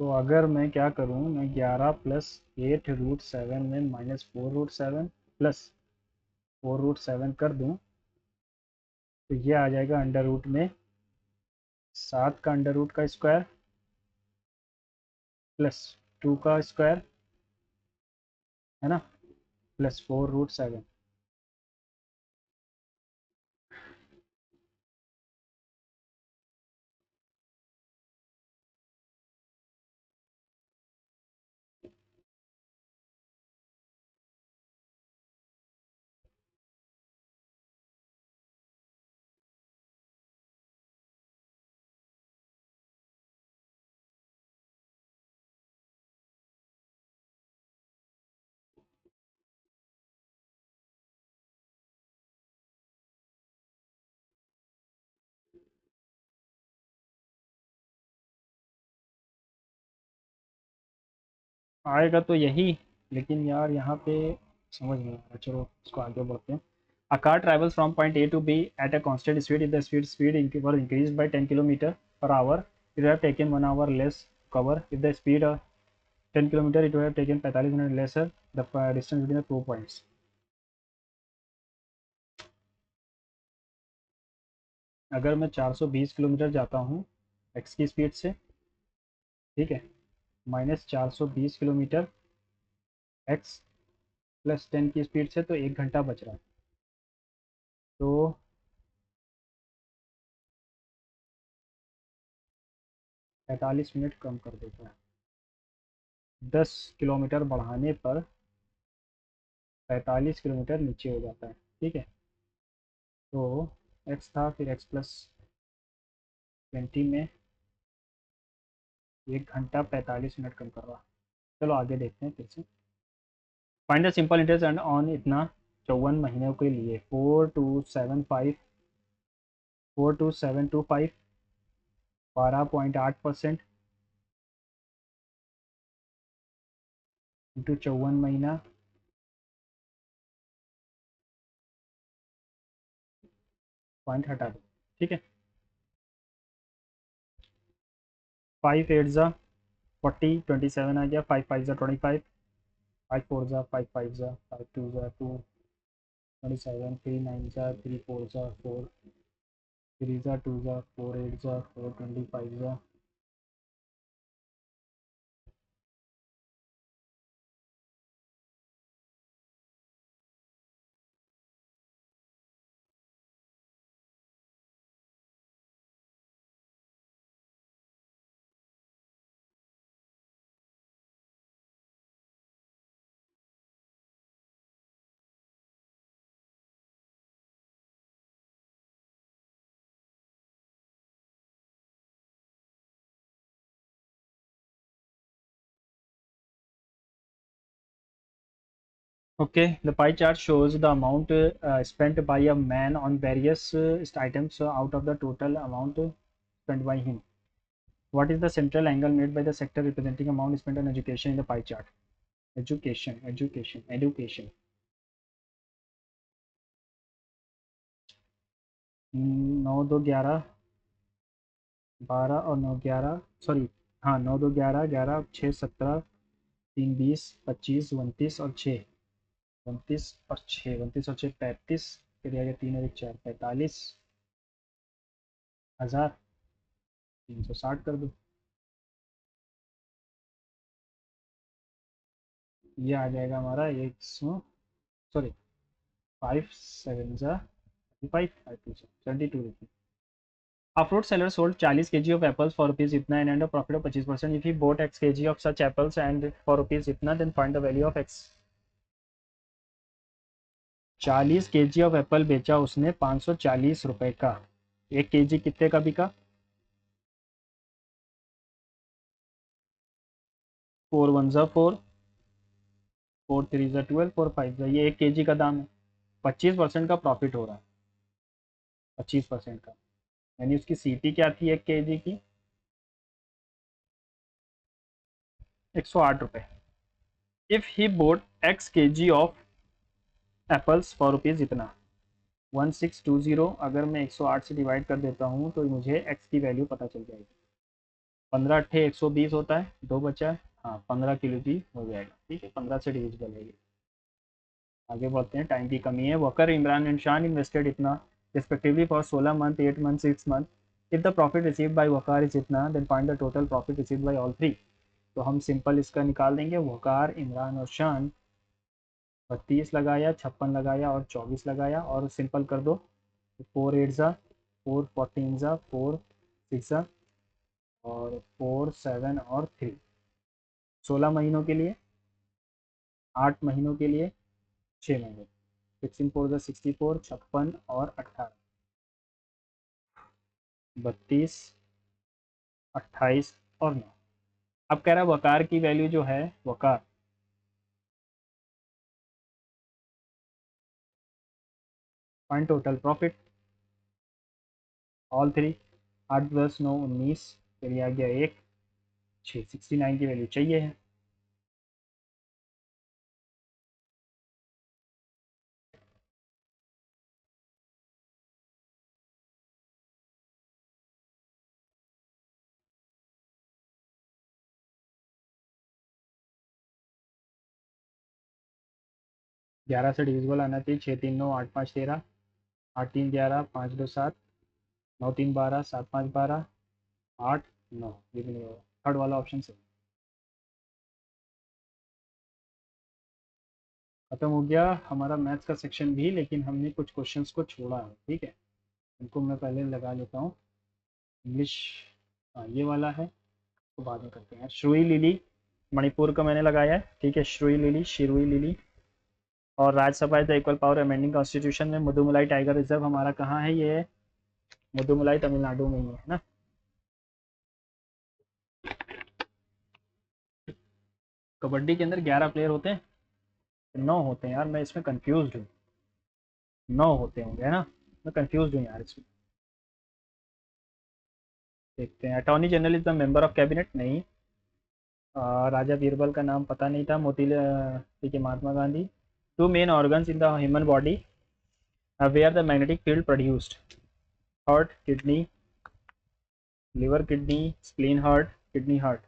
तो अगर मैं क्या करूँ, मैं 11 प्लस 8 रूट 7 में -4 रूट 7 प्लस 4 रूट 7 कर दूँ, तो ये आ जाएगा अंडर रूट में 7 का अंडर रूट का स्क्वायर प्लस 2 का स्क्वायर, है ना, प्लस 4 रूट 7। आएगा तो यही, लेकिन यार यहाँ पे समझ नहीं आ रहा, चलो इसको आगे बढ़ते हैं। A car travels from point A to B at a constant speed. If the speed were increased by 10 kilometer per hour, it would have taken 1 hour less to cover. If the speed 10 kilometer, it would have taken 45 minutes lesser the distance between the 2 points. अगर मैं 420 kilometre जाता हूँ x की speed से, ठीक है, -420 kilometre x plus 10 की speed से, तो 1 घंटा बच रहा है। तो 45 मिनट कम कर देता है, 10 किलोमीटर बढ़ाने पर 45 किलोमीटर नीचे हो जाता है। ठीक है, तो एक्स था, फिर x +20 में 1 घंटा 45 मिनट कम कर रहा। चलो आगे देखते हैं फिर से। Find the simple interest and on इतना 54 महीनों के लिए 4275 12.8% इंटू 54 महीना, पॉइंट हटा दो। ठीक है, 5 8 ज़ा 40, 27 आ गया, 5 5 ज़ा 25, 5 4 ज़ा 5 5 ज़ा 5 2 ज़ा 2, 27, 3 9 ज़ा 3 4 ज़ा 4, 3 ज़ा 2 ज़ा 4 8 ज़ा 4 25 ज़ा Okay, the pie chart shows the amount spent by a man on various items out of the total amount spent by him. What is the central angle made by the sector representing amount spent on education in the pie chart? Education, education, education. 9 2 11 12 और 9 11 sorry, हाँ 9 2 11 11 6 17 3 20 25 29 और 6 29 और 6 35, फिर आगे 3 और 1 4 45,360 कर दो, ये आ जाएगा हमारा 100, सॉरी 5 7 जा 5 5 2 72 रुपये. A fruit seller sold 40 kg of apples for rupees itna and earned a profit of 25%. If he bought x kg of such apples and for rupees itna, then find the value of x. 40 kg of Apple बेचा उसने 540 रुपए का. 1 kg कितने का बिका? 4 1 जा 4, 4 3 जा 12, 4 5 जा, ये 1 kg का दाम है. 25% का प्रॉफिट हो रहा है, 25% का, यानी उसकी सीपी क्या थी 1 kg की? 108 रुपए. If he boat x kg of apples for rupees इतना, 1620, अगर मैं 108 से डिवाइड कर देता हूँ तो मुझे x की वैल्यू पता चल जाएगी. 15 अट्ठे 120 होता है, 2 बचा है, हाँ 15 किलो की हो जाएगा. ठीक है, 15 से डिविजिबल है ये. आगे बढ़ते हैं, टाइम की कमी है. वकर, इमरान एंड शान इन्वेस्टेड इतना respectively for 16 month, 8 month, 6 month. If the profit received by Waqar is इतना, then find the total profit received by all three. तो हम सिंपल इसका निकाल देंगे. वकार, इमरान और शान 32 लगाया, 56 लगाया और 24 लगाया, और सिंपल कर दो. 4 8 ज़ा 4, 14 ज़ा 4, 6 ज़ा और 4 7 और 3. 16 महीनों के लिए, 8 महीनों के लिए, 6 महीने. 16 4 ज़ा 64, 56 और 18, 32, 28 और 9. अब कह रहा है वकार की वैल्यू जो है, Waqar find total profit all three. 8 10 9 19, फिर ये आ गया 1 6, 69 की वैल्यू चाहिए है. ग्यारह से डिविजिबल आना चाहिए. 6 3 9 8 5 13, 8 3 11, 5 2 7, 9 3 12, 7 5 12, 8 9, ये भी नहीं होगा. थर्ड वाला ऑप्शन से खत्म हो गया हमारा मैथ्स का सेक्शन भी, लेकिन हमने कुछ क्वेश्चंस को छोड़ा है. ठीक है, उनको मैं पहले लगा लेता हूँ. इंग्लिश, हाँ ये वाला है, तो बाद में करते हैं. श्रुई लिली, मणिपुर का मैंने लगाया है. ठीक है, श्रुई लिली, शिरुई लिली. और Rajya Sabha is the equal power amending constitution में मुदुमलाई टाइगर रिजर्व हमारा कहाँ है? ये मुदुमलाई तमिलनाडु में ही है ना. कबड्डी के अंदर 11 प्लेयर होते हैं, 9 होते हैं यार, मैं इसमें कंफ्यूज हूँ. 9 होते होंगे है ना, मैं कंफ्यूज हूँ यार इसमें. देखते हैं. Attorney general is the member of cabinet, नहीं. राजा बीरबल का नाम पता नहीं था. ठीक है, Mahatma Gandhi. Two main organs in the human body where the magnetic field produced, heart, kidney, liver, kidney, spleen, heart, kidney, heart.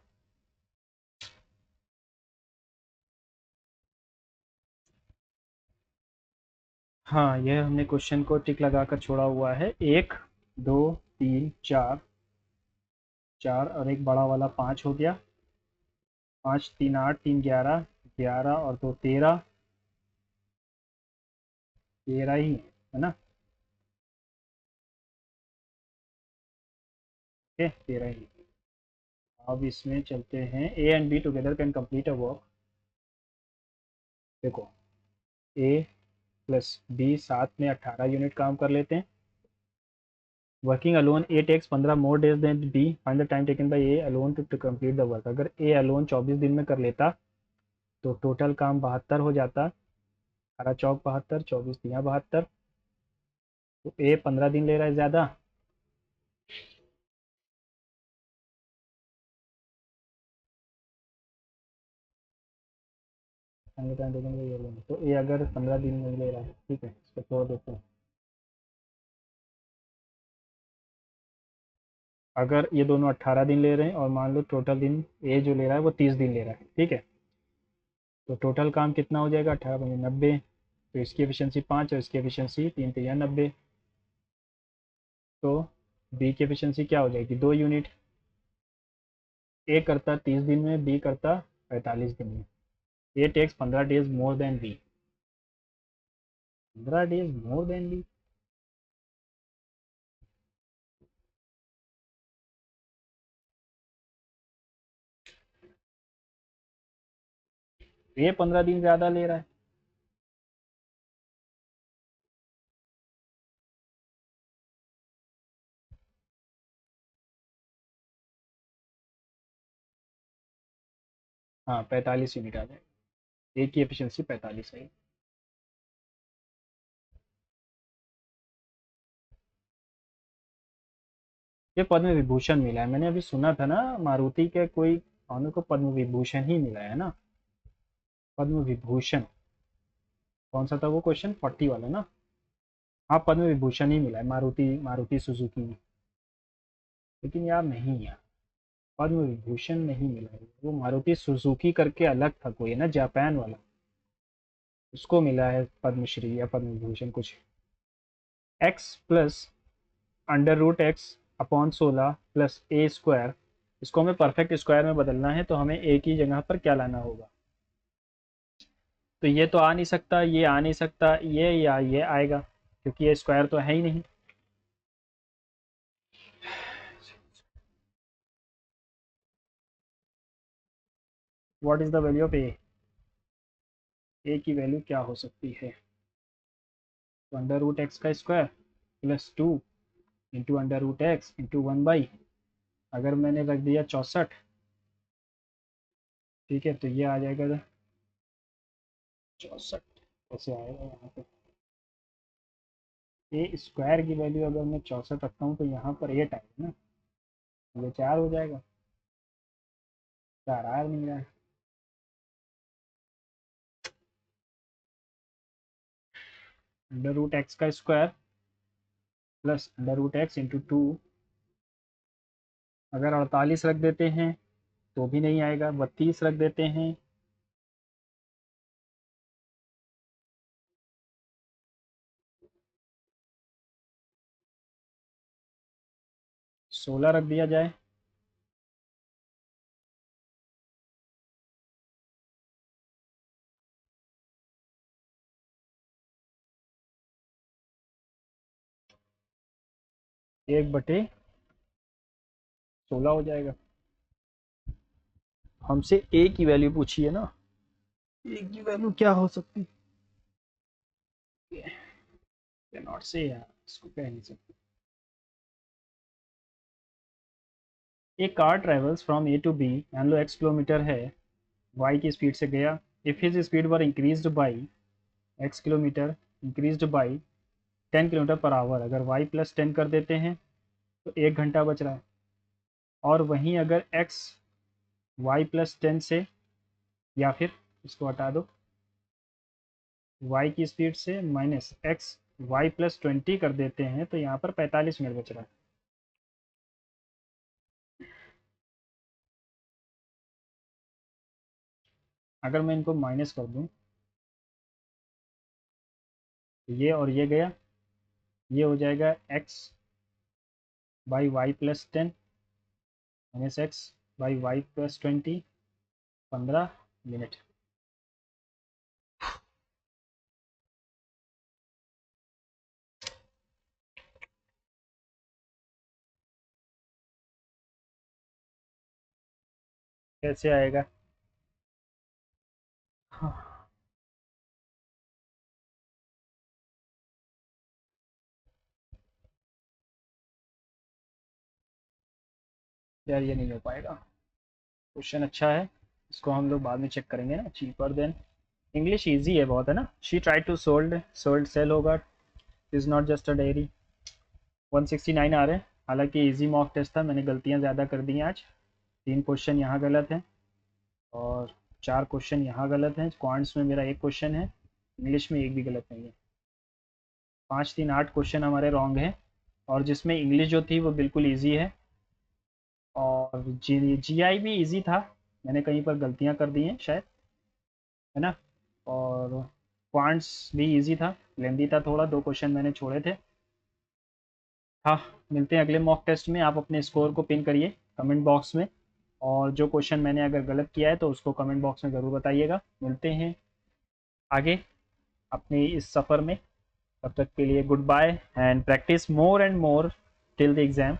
हाँ, यह हमने क्वेश्चन को टिक लगाकर छोड़ा हुआ है. 1 2 3 4, 4 और एक बड़ा वाला 5 हो गया. 5 3 8, 3 11, 11 और 2 13, 13 ही है ना. ओके, 13 ही. अब इसमें चलते हैं. ए and B together can complete a work. देखो, ए प्लस बी साथ में 18 यूनिट काम कर लेते हैं. Working alone A takes 15 more days than B, find the time taken by A alone to complete the work. अगर ए अलोन 24 दिन में कर लेता तो टोटल काम 72 हो जाता. 18 चौक 72, 24 तिया 72। तो ए 15 दिन ले रहा है ज़्यादा। तो ए अगर 15 दिन नहीं ले रहा है, ठीक है, इसको छोड़ देते हैं। अगर ये दोनों 18 दिन ले रहे हैं और मान लो टोटल दिन ए जो ले रहा है वो 30 दिन ले रहा है, ठीक है, तो टोटल काम कितना हो जाएगा, 18 पंजे 90। तो इसकी एफिशिएंसी 5 और इसकी एफिशिएंसी 3 तिया 90। तो बी की एफिशिएंसी क्या हो जाएगी, 2 यूनिट। ए करता 30 दिन में, बी करता 45 दिन में। A takes 15 days more than B. 15 days more than B. ये 15 दिन ज़्यादा ले रहा है। हाँ 45 यूनिट आ जाएगा, ए की एफिशिएंसी 45 है। ये पद्म विभूषण मिला है, मैंने अभी सुना था ना, मारुति के कोई ऑनर को पद्म विभूषण ही मिला है ना। पद्म विभूषण कौन सा था वो, क्वेश्चन 40 वाला ना। हाँ पद्म विभूषण ही मिला है, मारुति मारुति सुजुकी में। लेकिन यार नहीं यार, पद्म विभूषण नहीं मिला है, वो मारुति सुजुकी करके अलग था कोई है ना, जापान वाला, उसको मिला है पद्मश्री या पद्म विभूषण कुछ। X plus under root x upon 16 plus a square, इसको हमें परफेक्ट स्क्वायर में बदलना है, तो हमें ए की जगह पर क्या लाना होगा। तो ये तो आ नहीं सकता, ये आ नहीं सकता, ये या ये आएगा, क्योंकि ये स्क्वायर तो है ही नहीं। What is the value of a की वैल्यू क्या हो सकती है, तो अंडर रूट एक्स का square plus 2 into under root x into 1/, अगर मैंने रख दिया 64, ठीक है, तो ये आ जाएगा 64। कैसे आएगा यहाँ पे, ए स्क्वायर की वैल्यू अगर मैं 64 रखता हूँ तो यहाँ पर 8 आएगा ना, ये 4 हो जाएगा। 4 आ नहीं रहा है। अंडर रूट एक्स का square plus under root x into 2, अगर 48 रख देते हैं तो भी नहीं आएगा, 32 रख देते हैं, 16 रख दिया जाए, एक बटे 16 हो जाएगा। हमसे ए की वैल्यू पूछी है ना, ए की वैल्यू क्या हो सकती है, नॉट से यार, इसको कह नहीं सकते। एक car travels from A to B, मान लो x किलोमीटर है, y की स्पीड से गया। If his speed were increased by x kilometre increased by 10 kilometre per hour, अगर y प्लस 10 कर देते हैं तो 1 घंटा बच रहा है। और वहीं अगर x y प्लस 10 से, या फिर इसको हटा दो, y की स्पीड से माइनस x y प्लस 20 कर देते हैं तो यहाँ पर 45 मिनट बच रहा है। अगर मैं इनको माइनस कर दूं, तो ये और ये गया, ये हो जाएगा x by y plus 10 minus x by y plus 20, 15 minute. कैसे आएगा, हाँ, यार ये नहीं हो पाएगा। क्वेश्चन अच्छा है, इसको हम लोग बाद में चेक करेंगे ना, चीपर देन इंग्लिश इजी है बहुत, है ना। She try to sold, sold sale होगा, is not just a diary. 169 आ रहे हैं। हालांकि इजी मॉक टेस्ट था, मैंने गलतियां ज़्यादा कर दी हैं आज। 3 क्वेश्चन यहाँ गलत हैं और 4 क्वेश्चन यहाँ गलत हैं। क्वांट्स में मेरा 1 क्वेश्चन है, इंग्लिश में 1 भी गलत नहीं है। 5 3 8 क्वेश्चन हमारे रॉन्ग हैं, और जिसमें इंग्लिश जो थी वो बिल्कुल ईजी है, और जीआई भी इजी था, मैंने कहीं पर गलतियां कर दी हैं शायद, है ना। और क्वांट्स भी इजी था, लेंदी था थोड़ा, 2 क्वेश्चन मैंने छोड़े थे। हाँ, मिलते हैं अगले मॉक टेस्ट में। आप अपने स्कोर को पिन करिए कमेंट बॉक्स में, और जो क्वेश्चन मैंने अगर गलत किया है तो उसको कमेंट बॉक्स में ज़रूर बताइएगा। मिलते हैं आगे अपने इस सफ़र में। तब तक के लिए goodbye, and practice more and more till the exam.